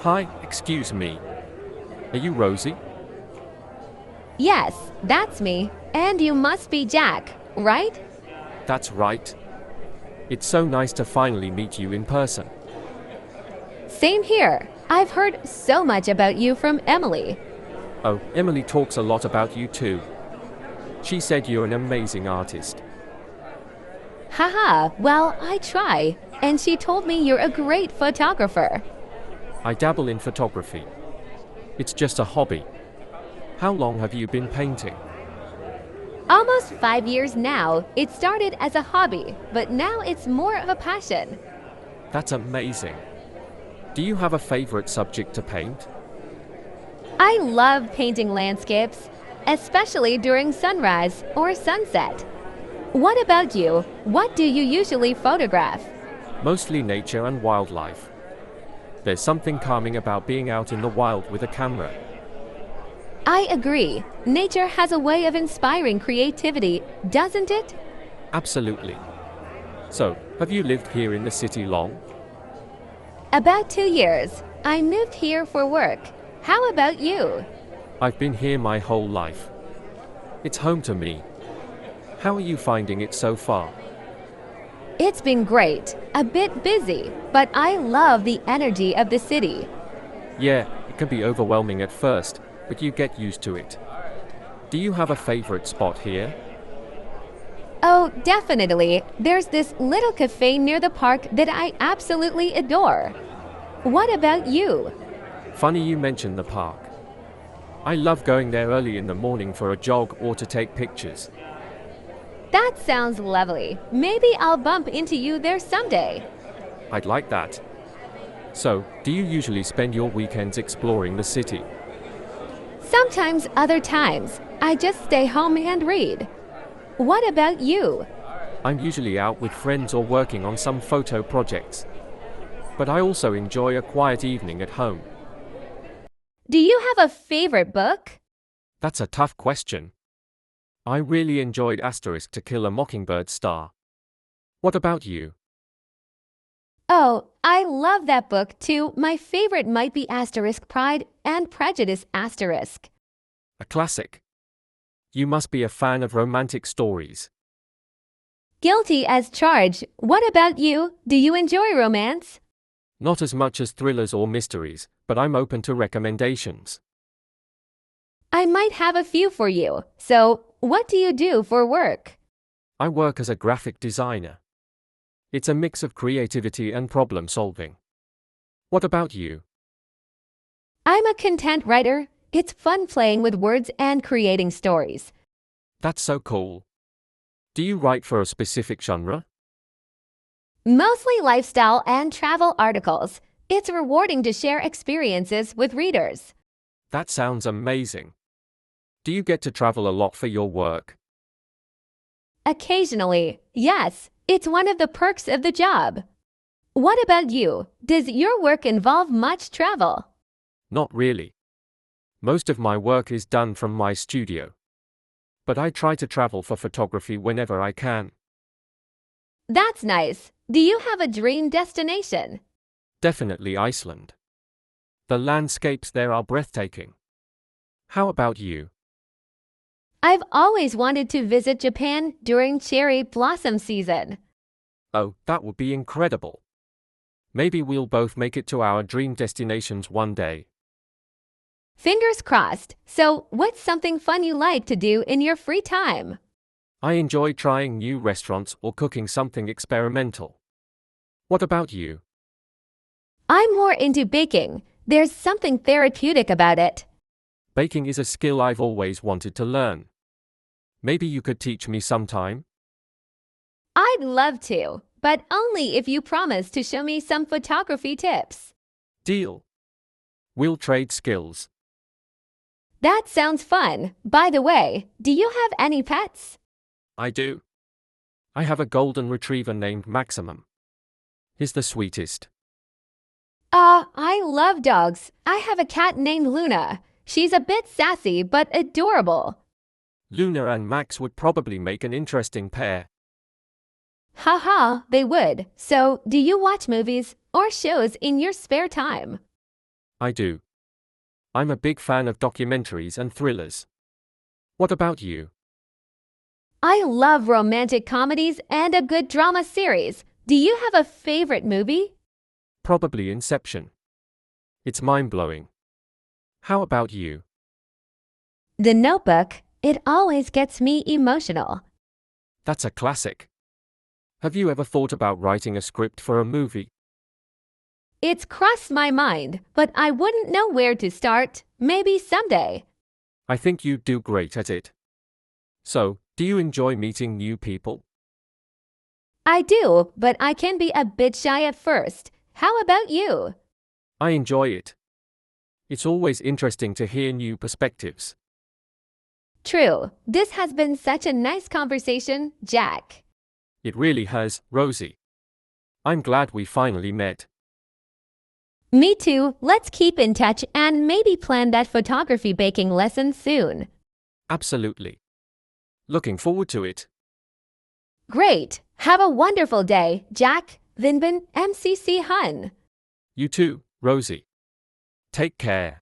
Hi, excuse me. Are you Rosie? Yes, that's me. And you must be Jack, right? That's right. It's so nice to finally meet you in person. Same here. I've heard so much about you from Emily. Oh, Emily talks a lot about you too. She said you're an amazing artist. Haha, well, I try. And she told me you're a great photographer. I dabble in photography. It's just a hobby. How long have you been painting? Almost 5 years now. It started as a hobby, but now it's more of a passion. That's amazing. Do you have a favorite subject to paint? I love painting landscapes, especially during sunrise or sunset. What about you? What do you usually photograph? Mostly nature and wildlife. There's something calming about being out in the wild with a camera. I agree. Nature has a way of inspiring creativity, doesn't it? Absolutely. So, have you lived here in the city long? About 2 years. I moved here for work. How about you? I've been here my whole life. It's home to me. How are you finding it so far? It's been great. A bit busy, but I love the energy of the city. Yeah, it can be overwhelming at first, but you get used to it. Do you have a favorite spot here? Oh, definitely. There's this little cafe near the park that I absolutely adore. What about you? Funny you mention the park. I love going there early in the morning for a jog or to take pictures. That sounds lovely. Maybe I'll bump into you there someday. I'd like that. So, do you usually spend your weekends exploring the city? Sometimes, other times, I just stay home and read. What about you? I'm usually out with friends or working on some photo projects. But I also enjoy a quiet evening at home. Do you have a favorite book? That's a tough question. I really enjoyed Asterisk to Kill a Mockingbird Star. What about you? Oh, I love that book too. My favorite might be Asterisk Pride and Prejudice Asterisk. A classic. You must be a fan of romantic stories. Guilty as charged. What about you? Do you enjoy romance? Not as much as thrillers or mysteries, but I'm open to recommendations. I might have a few for you. So, what do you do for work? I work as a graphic designer. It's a mix of creativity and problem solving. What about you? I'm a content writer. It's fun playing with words and creating stories. That's so cool. Do you write for a specific genre? Mostly lifestyle and travel articles. It's rewarding to share experiences with readers. That sounds amazing. Do you get to travel a lot for your work? Occasionally, yes, it's one of the perks of the job. What about you? Does your work involve much travel? Not really. Most of my work is done from my studio. But I try to travel for photography whenever I can. That's nice. Do you have a dream destination? Definitely Iceland. The landscapes there are breathtaking. How about you? I've always wanted to visit Japan during cherry blossom season. Oh, that would be incredible. Maybe we'll both make it to our dream destinations one day. Fingers crossed. So, what's something fun you like to do in your free time? I enjoy trying new restaurants or cooking something experimental. What about you? I'm more into baking. There's something therapeutic about it. Baking is a skill I've always wanted to learn. Maybe you could teach me sometime? I'd love to, but only if you promise to show me some photography tips. Deal. We'll trade skills. That sounds fun. By the way, do you have any pets? I do. I have a golden retriever named Maximum. He's the sweetest. I love dogs. I have a cat named Luna. She's a bit sassy but adorable. Luna and Max would probably make an interesting pair. Haha, they would. So, do you watch movies or shows in your spare time? I do. I'm a big fan of documentaries and thrillers. What about you? I love romantic comedies and a good drama series. Do you have a favorite movie? Probably Inception. It's mind-blowing. How about you? The Notebook. It always gets me emotional. That's a classic. Have you ever thought about writing a script for a movie? It's crossed my mind, but I wouldn't know where to start. Maybe someday. I think you'd do great at it. So, do you enjoy meeting new people? I do, but I can be a bit shy at first. How about you? I enjoy it. It's always interesting to hear new perspectives. True. This has been such a nice conversation, Jack. It really has, Rosie. I'm glad we finally met. Me too. Let's keep in touch and maybe plan that photography baking lesson soon. Absolutely. Looking forward to it. Great. Have a wonderful day, Jack, Vinbin, MCC Hun. You too, Rosie. Take care.